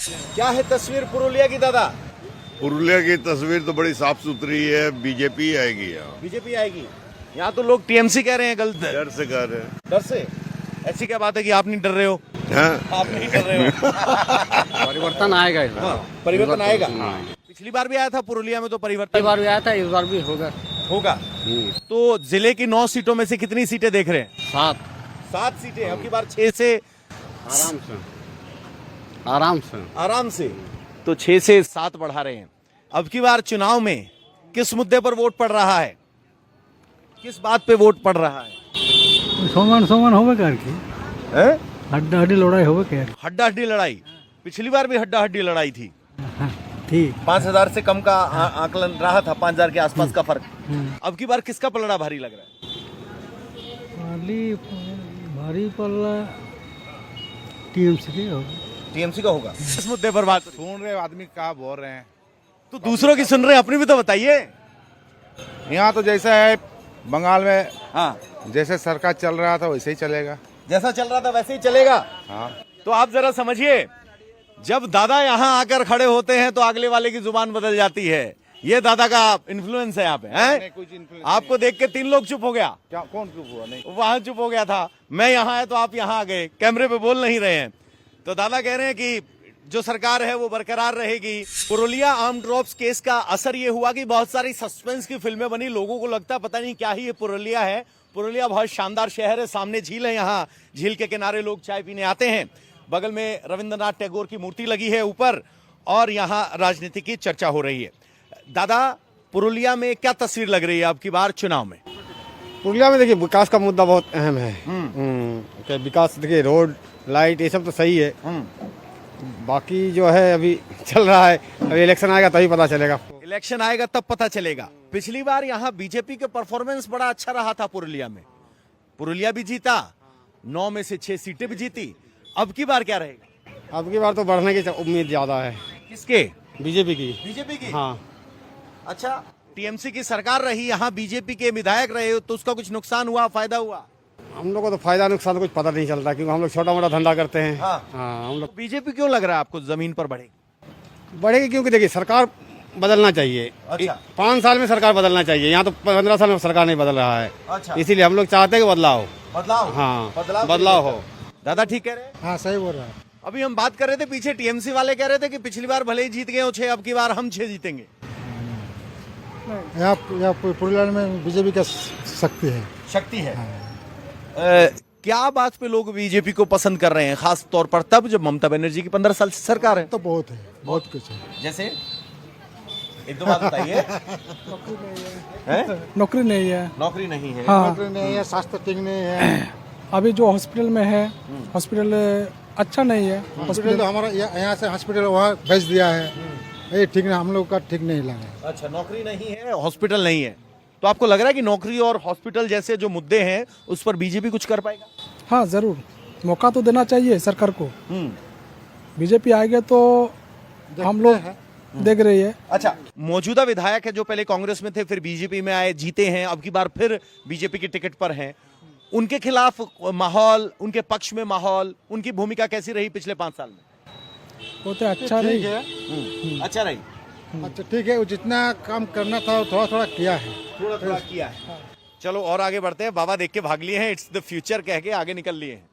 क्या है तस्वीर पुरुलिया की दादा? पुरुलिया की तस्वीर तो बड़ी साफ सुथरी है। बीजेपी आएगी यहाँ। बीजेपी आएगी। यहाँ तो लोग टीएमसी कह रहे हैं, गलत है। डर से कह रहे हैं। डर से? ऐसी क्या बात है कि आप नहीं डर रहे हो? हाँ? आप नहीं डर रहे हो? परिवर्तन आएगा इस बार। हाँ, परिवर्तन आएगा। हाँ। पिछली बार भी आया था पुरुलिया में तो परिवर्तन पिछली बार भी आया था, इस बार भी होगा। होगा। तो जिले की 9 सीटों में से कितनी सीटें देख रहे हैं? 7। 7 सीटें। अब की बार 6 से आराम से आराम से आराम से तो 6 से 7 बढ़ा रहे हैं। अब की बार चुनाव में किस मुद्दे पर वोट पड़ रहा है? किस बात पे वोट पड़ रहा है? सोमन होवे कर की हैं? हड्डा हड्डी लड़ाई होवे कर हड्डा हड्डी लड़ाई। पिछली बार भी हड्डा हड्डी लड़ाई थी। ठीक 5000 से कम का आकलन रहा था, 5000 के आसपास का फर्क। अब की बार किसका पलड़ा भारी लग रहा है? भारी पल्ला टीएमसी के होगा। टीएमसी का होगा। इस मुद्दे पर बात सुन रहे आदमी क्या बोल रहे हैं। तो दूसरों की सुन रहे हैं, अपनी भी तो बताइए। यहाँ तो जैसा है बंगाल में, हाँ, जैसे सरकार चल रहा था वैसे ही चलेगा। जैसा चल रहा था वैसे ही चलेगा। हाँ, तो आप जरा समझिए, जब दादा यहाँ आकर खड़े होते हैं तो अगले वाले की जुबान बदल जाती है। ये दादा का इन्फ्लुएंस है यहाँ पे, हैं? कुछ influence आपको देख के 3 लोग चुप हो गया। क्या कौन चुप हुआ? नहीं, वहां चुप हो गया था, मैं यहाँ है तो आप यहाँ आ गए, कैमरे पे बोल नहीं रहे हैं। तो दादा कह रहे हैं कि जो सरकार है वो बरकरार रहेगी। पुरुलिया आर्म ड्रॉप्स केस का असर ये हुआ कि बहुत सारी सस्पेंस की फिल्में बनी। लोगों को लगता पता नहीं क्या ही ये पुरुलिया है। पुरुलिया बहुत शानदार शहर है, सामने झील है, यहाँ झील के किनारे लोग चाय पीने आते हैं। बगल में रविंद्रनाथ टैगोर की मूर्ति लगी है ऊपर, और यहाँ राजनीति की चर्चा हो रही है। दादा, पुरुलिया में क्या तस्वीर लग रही है अब की बार चुनाव में? पुरुलिया में देखिए विकास का मुद्दा बहुत अहम है। कि विकास देखिए, रोड लाइट ये सब तो सही है। बाकी जो है अभी चल रहा है, अभी इलेक्शन आएगा तभी पता चलेगा। इलेक्शन आएगा तब पता चलेगा। पिछली बार यहाँ बीजेपी के परफॉर्मेंस बड़ा अच्छा रहा था पुरुलिया में। पुरुलिया भी जीता, 9 में से 6 सीटें भी जीती। अब की बार क्या रहेगा? अब की बार तो बढ़ने की उम्मीद ज्यादा है। किसके? बीजेपी की। बीजेपी की? हाँ। अच्छा, टीएमसी की सरकार रही, यहाँ बीजेपी के विधायक रहे, तो उसका कुछ नुकसान हुआ, फायदा हुआ? हम लोग को तो फायदा नुकसान कुछ पता नहीं चलता, क्योंकि हम लोग छोटा मोटा धंधा करते हैं। हाँ। हम लोग बीजेपी क्यों लग रहा है आपको जमीन पर बढ़ेगी? बढ़ेगी क्योंकि देखिए सरकार बदलना चाहिए। अच्छा। 5 साल में सरकार बदलना चाहिए। यहाँ तो 15 साल में सरकार नहीं बदल रहा है। अच्छा। इसीलिए हम लोग चाहते हैं कि बदलाव हो। बदलाव? हाँ, बदलाव हो। दादा ठीक कह रहे हैं? हाँ सही बोल रहा है। अभी हम बात कर रहे थे, पीछे टीएमसी वाले कह रहे थे कि पिछली बार भले ही जीत गए हो 6, अब की बार हम 6 जीतेंगे। यहाँ पुरुलिया में बीजेपी का शक्ति है। शक्ति है। क्या बात पे लोग बीजेपी को पसंद कर रहे हैं, खास तौर पर तब जब ममता बनर्जी की 15 साल से सरकार है? तो बहुत है, बहुत कुछ है। जैसे एक दो बात बताइए। नौकरी नहीं है। नौकरी नहीं है। हाँ, नौकरी नहीं है, स्वास्थ्य ठीक नहीं है। अभी जो हॉस्पिटल में है, हॉस्पिटल अच्छा नहीं है। हॉस्पिटल तो हमारा यहाँ से हॉस्पिटल वहाँ भेज दिया है, ये ठीक नहीं, हम लोग का ठीक नहीं लगा। अच्छा, नौकरी नहीं है, हॉस्पिटल नहीं है, तो आपको लग रहा है कि नौकरी और हॉस्पिटल जैसे जो मुद्दे हैं उस पर बीजेपी कुछ कर पाएगा? हाँ जरूर, मौका तो देना चाहिए सरकार को। बीजेपी आएगा तो हम लोग देख रही है। अच्छा, मौजूदा विधायक है जो पहले कांग्रेस में थे, फिर बीजेपी में आए, जीते हैं, अब की बार फिर बीजेपी की टिकट पर हैं। उनके खिलाफ माहौल, उनके पक्ष में माहौल, उनकी भूमिका कैसी रही पिछले 5 साल में? वो तो अच्छा रही है। अच्छा रही। अच्छा ठीक है, वो जितना काम करना था वो थोड़ा थोड़ा किया है। थोड़ा थोड़ा किया है। चलो और आगे बढ़ते हैं। बाबा देख के भाग लिए हैं, इट्स द फ्यूचर कह के आगे निकल लिए हैं।